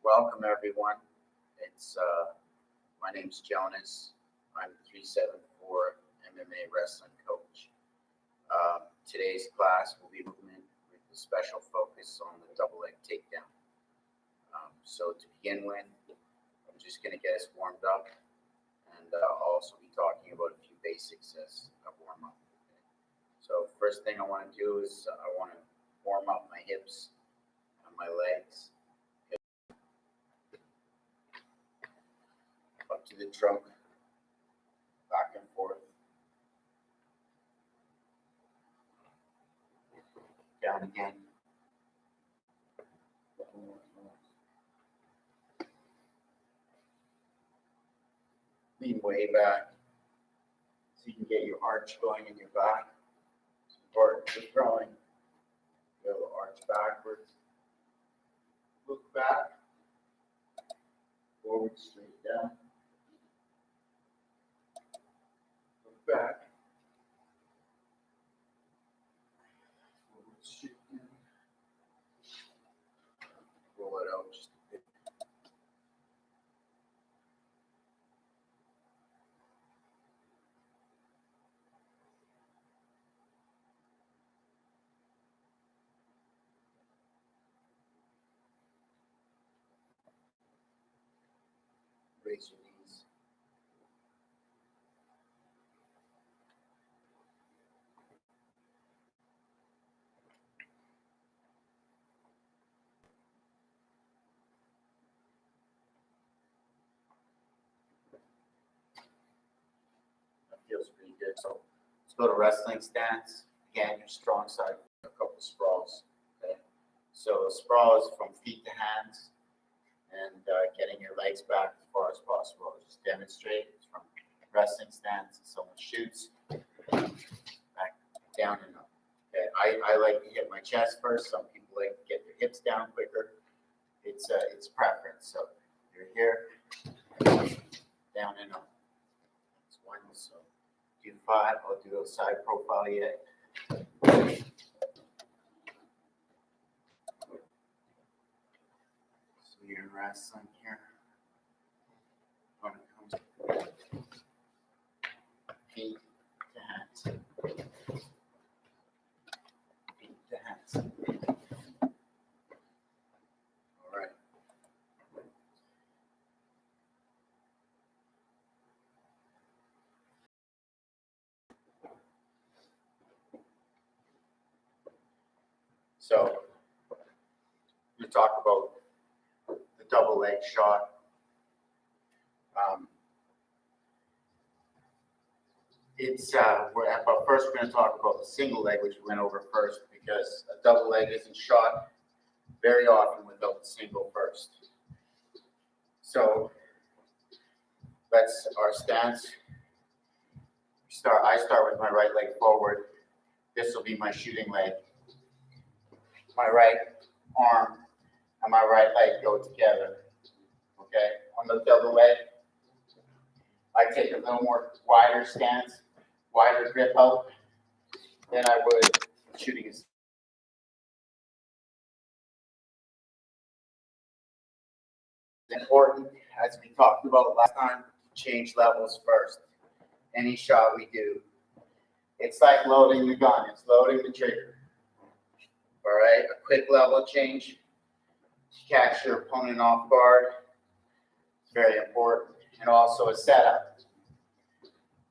Welcome everyone. It's my name's Jonas. I'm 374 MMA wrestling coach. Today's class will be movement with a special focus on the double leg takedown. So to begin with, I'm just going to get us warmed up, and I'll also be talking about a few basics as a warm up. So first thing I want to do is I want to warm up my hips and my legs. Up to the trunk, back and forth, down again. Lean way back so you can get your arch going in your back. It's important for throwing. Go arch backwards. Look back. Forward, straight down. Look back. Forward, straight down. Roll it out just a bit. Raise your knees. That feels pretty good. So let's go to wrestling stance. Again, your strong side, a couple sprawls. Okay. So sprawl is from feet to hands, and getting your legs back as far as possible. I'll just demonstrate. It's from wrestling stance. Someone shoots back, down and up. Okay. I like to hit my chest first. Some people like to get their hips down quicker. It's preference. So you're here, down and up. That's one. So do 5. I'll do a side profile yet. So you're in wrestling here. Feet to hands. Feet to hands. All right. So we talk about the double leg shot. But first we're going to talk about the single leg, which we went over first, because a double leg isn't shot very often without the single first. So our stance. I start with my right leg forward. This will be my shooting leg. My right arm and my right leg go together. Okay, on the double leg, I take a little more wider stance, wider grip out than I would shooting. It's important, as we talked about last time, to change levels first. Any shot we do, it's like loading the gun. It's loading the trigger. All right, a quick level change to catch your opponent off guard. It's very important, and also a setup.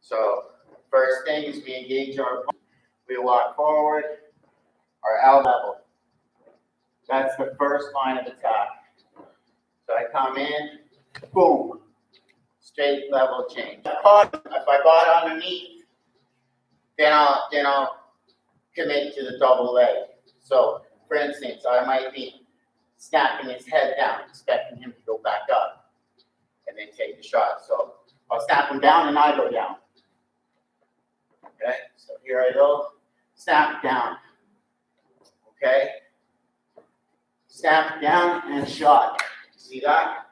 So first thing is we engage our opponent. We walk forward, our elbow level. That's the first line of attack. So I come in, boom, straight level change. If I got underneath, then I'll commit to the double leg. So, for instance, I might be snapping his head down, expecting him to go back up, and then take the shot. So I'll snap him down, and I go down. Okay, so here I go, snap down. Okay, snap down and shot. See that?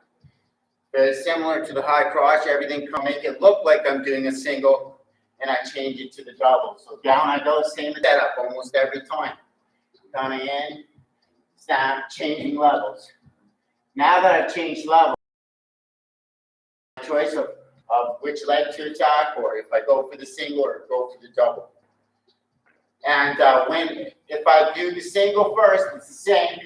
Very similar to the high cross. Everything can make it look like I'm doing a single, and I change it to the double. So down I go, same setup almost every time. Coming in, snap, changing levels. Now that I've changed levels, choice of which leg to attack, or if I go for the single or go for the double. And if I do the single first, it's the same.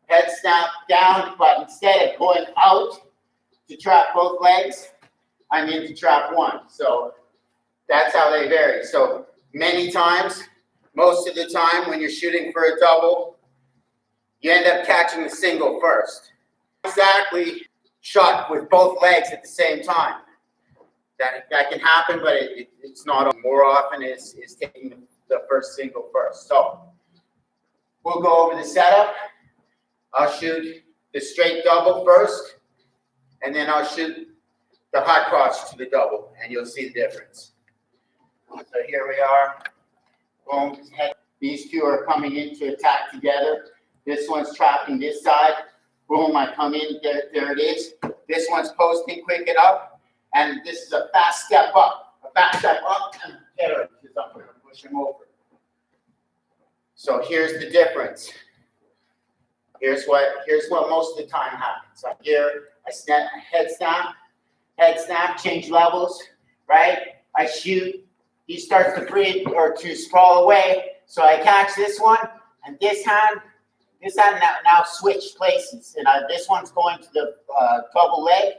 Head snap down, but instead of going out to trap both legs, I'm in to trap one. So that's how they vary. So many times, most of the time when you're shooting for a double, you end up catching the single first. Exactly shot with both legs at the same time. That can happen, but it's not. More often is taking the first single first. So we'll go over the setup. I'll shoot the straight double first, and then I'll shoot the high cross to the double, and you'll see the difference. So here we are. Boom. These two are coming in to attack together. This one's trapping this side. Boom, I come in, there it is. This one's posting, quick it up, and this is a fast step up. A fast step up, and there it is. I'm going to push him over. So here's the difference. Here's what most of the time happens. I'm here, I snap, head snap, change levels, right? I shoot, he starts to breathe or to sprawl away, so I catch this one, and this hand now switch places, and this one's going to the double leg,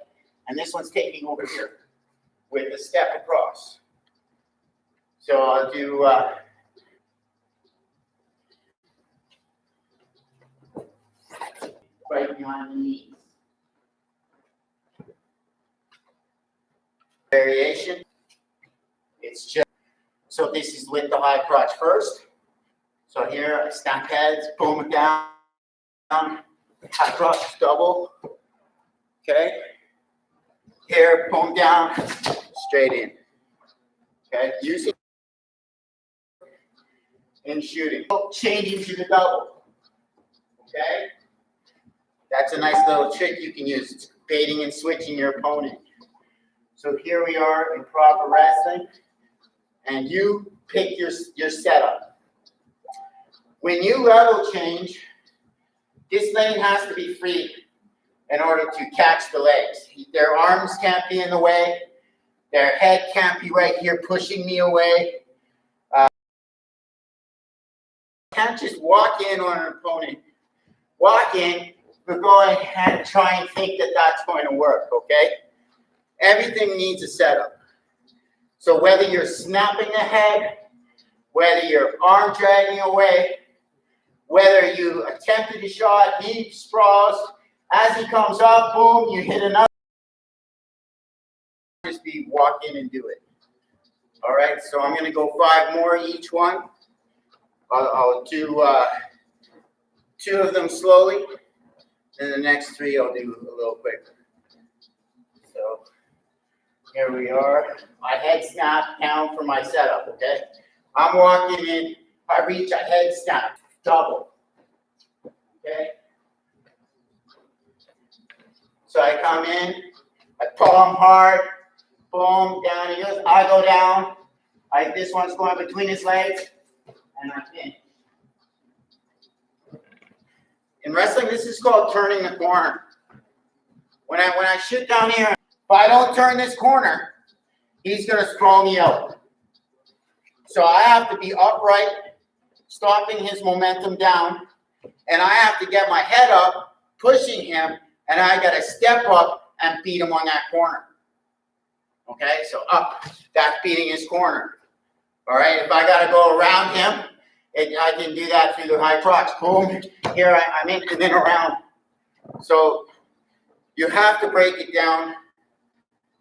and this one's taking over here with a step across. So I'll do right behind the knees. Variation. It's just, so this is with the high crotch first. So here I snap heads, boom it down, high crotch double. Okay. Here, boom down, straight in. Okay. Using and shooting. Changing to the double. Okay. That's a nice little trick you can use. It's baiting and switching your opponent. So here we are in proper wrestling, and you pick your setup. When you level change, this lane has to be free in order to catch the legs. Their arms can't be in the way. Their head can't be right here pushing me away. Can't just walk in on an opponent. Walk in, but go ahead and try and think that that's going to work, okay? Everything needs a setup. So whether you're snapping the head, whether you're arm dragging away, whether you attempted a shot, he sprawls, as he comes up, boom, you hit another. Just be walk in and do it. All right, so I'm going to go 5 more each one. I'll do 2 of them slowly, and the next 3 I'll do a little quicker. Here we are. My head snap down for my setup, okay? I'm walking in, I reach a head snap, double, okay? So I come in, I pull him hard, boom, down he goes, I go down, this one's going between his legs, and I finish. In wrestling, this is called turning the corner. When I shoot down here, if I don't turn this corner, he's going to throw me out. So I have to be upright, stopping his momentum down, and I have to get my head up, pushing him, and I got to step up and beat him on that corner. Okay, so up, that's beating his corner. All right, if I got to go around him, I can do that through the high crotch. Boom, here I'm in, and then around. So you have to break it down.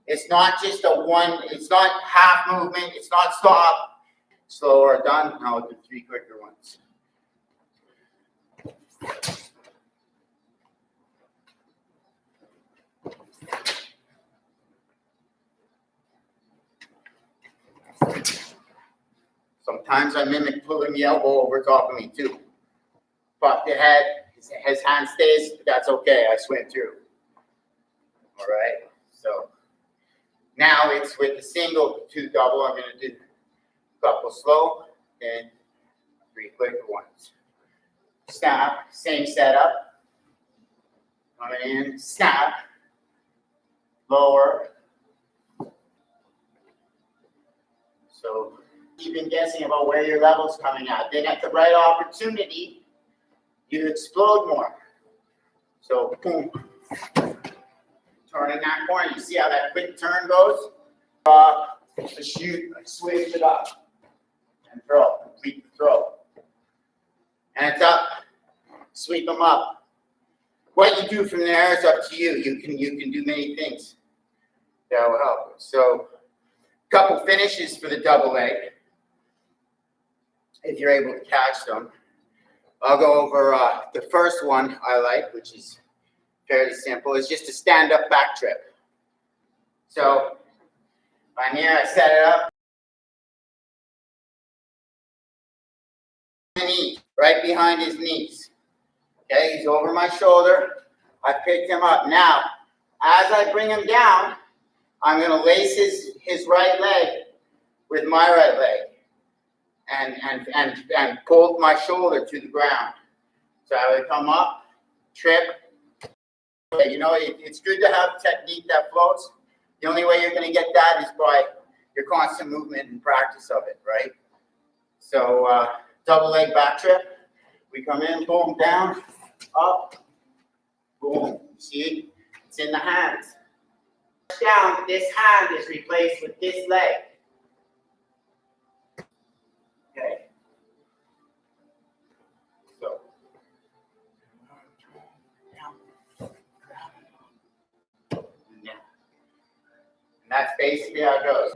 It's not just it's not half movement, it's not stop. Slower, done. Now I'll do 3 quicker ones. Sometimes I mimic pulling the elbow over top of me too. Pop the head, his hand stays, but that's okay, I swim through. All right, so now it's with the single, 2 double. I'm gonna do a couple slow and 3 quicker ones. Snap, same setup. Coming in, snap, lower. So you've been guessing about where your level's coming at. Then at the right opportunity, you explode more. So boom, turning that corner. You see how that quick turn goes? To shoot, I switch it up and throw, complete the throw. And it's up, sweep them up. What you do from there is up to you. You can do many things that will help. So a couple finishes for the double leg, if you're able to catch them. I'll go over the first one I like, which is fairly simple. It's just a stand-up back trip. So I'm here, I set it up. Knee, right behind his knees. Okay, he's over my shoulder. I picked him up. Now, as I bring him down, I'm going to lace his right leg with my right leg and pull my shoulder to the ground. So I would come up, trip. You know, it's good to have technique that flows. The only way you're going to get that is by your constant movement and practice of it, right? So double leg back trip. We come in, boom, down, up, boom. See, it's in the hands. Down, this hand is replaced with this leg. Okay? So, down, and that's basically how it goes.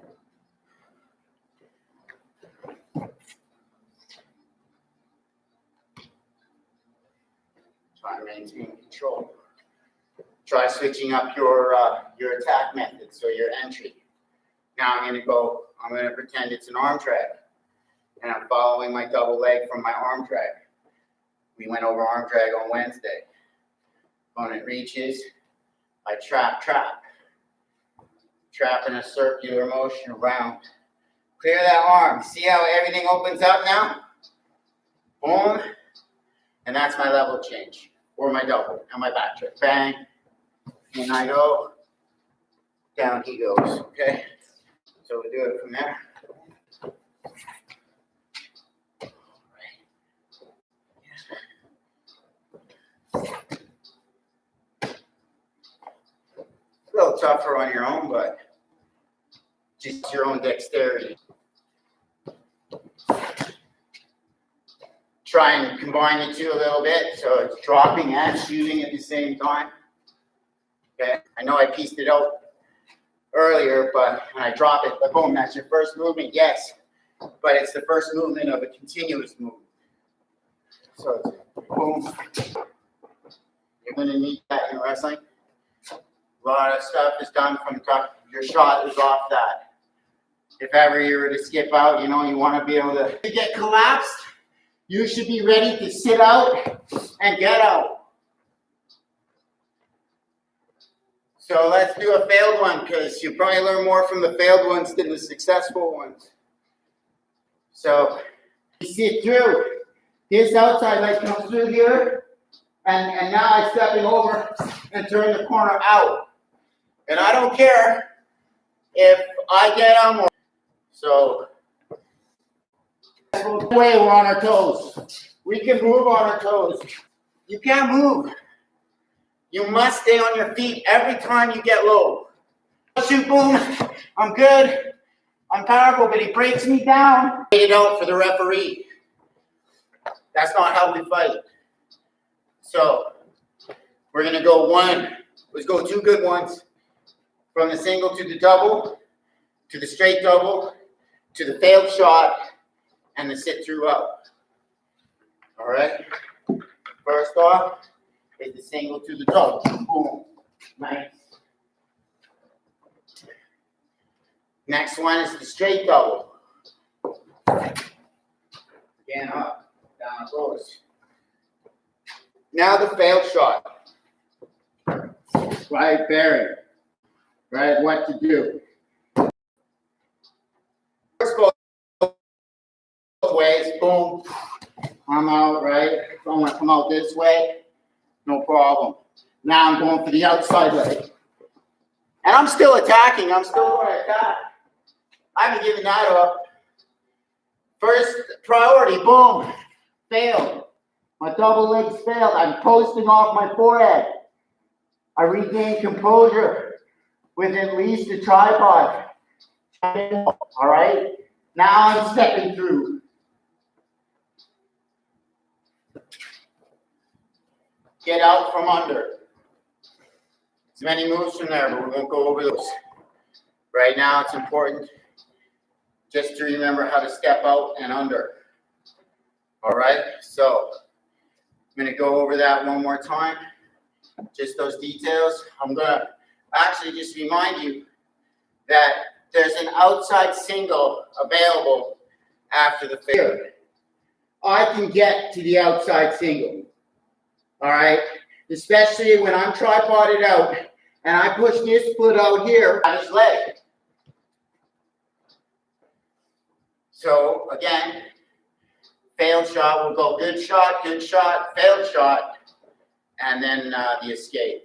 Try to maintain control. Try switching up your attack method, so your entry. Now I'm going to pretend it's an arm drag. And I'm following my double leg from my arm drag. We went over arm drag on Wednesday. Opponent reaches, I trap. Trap in a circular motion around. Clear that arm. See how everything opens up now? Boom. And that's my level change. Or my double and my back trip. Bang. And I go, down he goes, okay? So we do it from there. A little tougher on your own, but just your own dexterity. Try and combine the two a little bit, so it's dropping and shooting at the same time. Okay, I know I pieced it out earlier, but when I drop it, but boom, that's your first movement, yes. But it's the first movement of a continuous movement. So it's boom. You're gonna need that in wrestling. A lot of stuff is done from top. Your shot is off that. If ever you were to skip out, you know, you want to be able to get collapsed. You should be ready to sit out and get out. So let's do a failed one, because you probably learn more from the failed ones than the successful ones. So you sit through. This outside leg comes through here, and now I'm stepping over and turn the corner out. And I don't care if I get them or so. Way we're on our toes. We can move on our toes. You can't move. You must stay on your feet every time you get low. Shoot, boom. I'm good. I'm powerful, but he breaks me down. Wait it out for the referee. That's not how we fight. So we're gonna go one. Let's go two good ones. From the single to the double, to the straight double, to the failed shot, and the sit through up. All right. First off is the single to the double. Boom. Nice. Next one is the straight double. Again, up, down it goes. Now the failed shot. Right bearing. Right, what to do. First both ways, boom. I'm out, right? If I want to come out this way, no problem. Now I'm going for the outside leg. And I'm still attacking. I'm still going to attack. I haven't given that up. First priority, boom. Failed. My double legs failed. I'm posting off my forehead. I regain composure with at least a tripod. All right? Now I'm stepping through. Get out from under. There's many moves from there, but we won't go over those. Right now, it's important just to remember how to step out and under. All right? So I'm going to go over that one more time. Just those details. I'm going to actually just remind you that there's an outside single available after the failure. I can get to the outside single. All right? Especially when I'm tripoded out and I push this foot out here on his leg. So again, failed shot will go good shot, failed shot, and then the escape.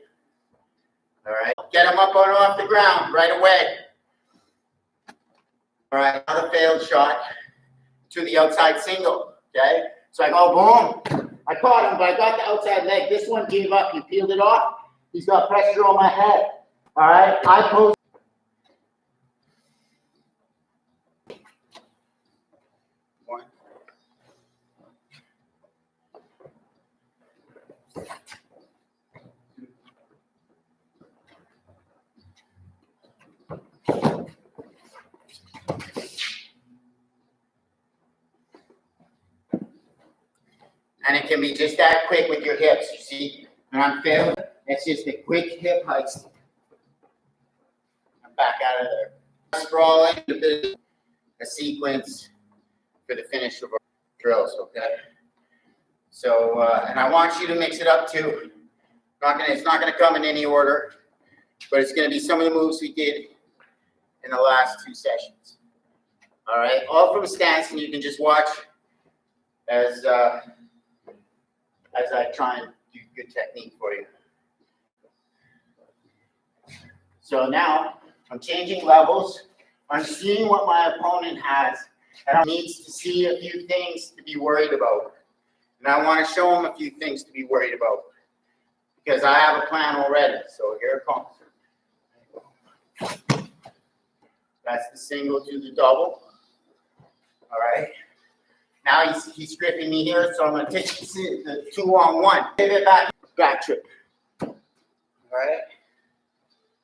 All right, get him up on off the ground right away. All right, another failed shot to the outside single. Okay, so I go boom. I caught him, but I got the outside leg. This one gave up. He peeled it off. He's got pressure on my head. All right, I post. One. And it can be just that quick with your hips, you see. When I'm failing, it's just a quick hip heist. I'm back out of there. Sprawling, a bit of a sequence for the finish of our drills, okay? So, and I want you to mix it up too. It's not gonna come in any order, but it's gonna be some of the moves we did in the last two sessions. All right, all from a stance, and you can just watch as I try and do good technique for you. So now I'm changing levels. I'm seeing what my opponent has, and I needs to see a few things to be worried about. And I want to show him a few things to be worried about because I have a plan already. So here it comes. That's the single to the double. All right. Now he's gripping me here, so I'm going to take the 2-on-1. Pivot back trip. All right.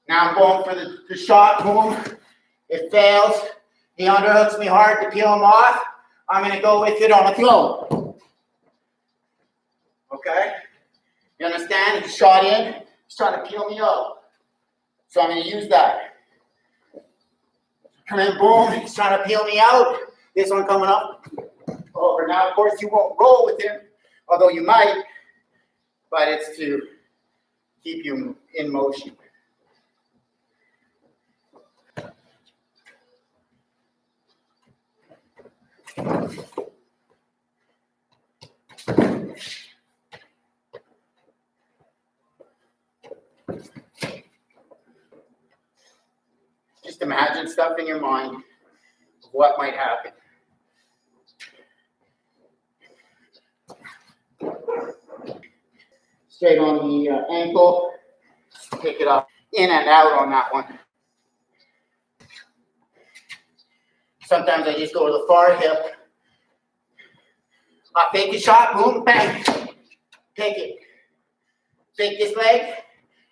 Now I'm going for the shot. Boom. It fails. He underhooks me hard to peel him off. I'm going to go with it on a throw. Okay? You understand? He shot in. He's trying to peel me out. So I'm going to use that. Come in, boom. He's trying to peel me out. This one coming up. Over. Now, of course, you won't roll with him, although you might, but it's to keep you in motion. Just imagine stuff in your mind of what might happen. Straight on the ankle, pick it up, in and out on that one. Sometimes I just go to the far hip. I fake the shot, boom, bang. Take it. Fake this leg,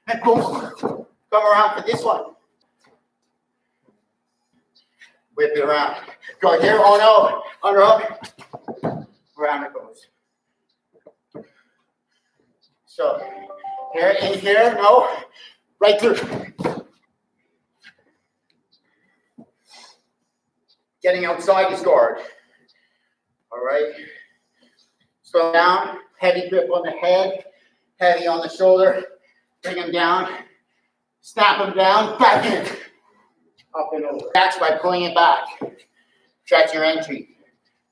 and boom. Come around for this one. Whip it around. Go here, oh no, underhook. Around it goes. So, here, in here, no, right through. Getting outside his guard. All right. Slow down, heavy grip on the head, heavy on the shoulder. Bring him down, snap him down, back in. Up and over. That's by pulling it back. Stretch your entry.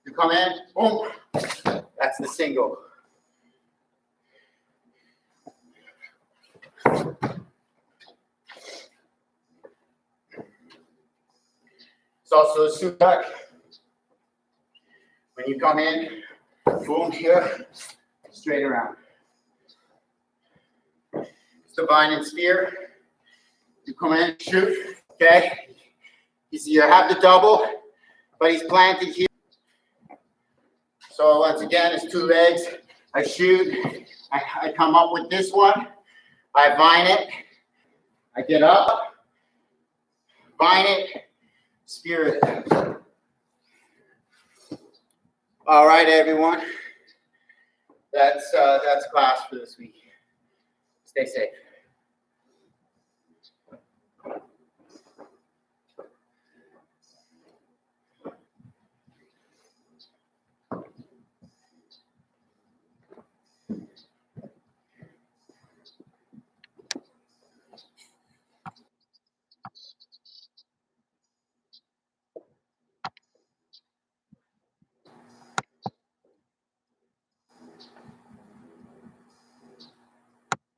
You come in, boom. That's the single. It's also a suit tuck. When you come in, boom here, straight around. It's the vine and spear. You come in, shoot, okay? You see, you have the double, but he's planted here. So once again, it's two legs. I shoot, I come up with this one. I vine it, I get up, vine it, spear it. All right, everyone. That's class for this week. Stay safe.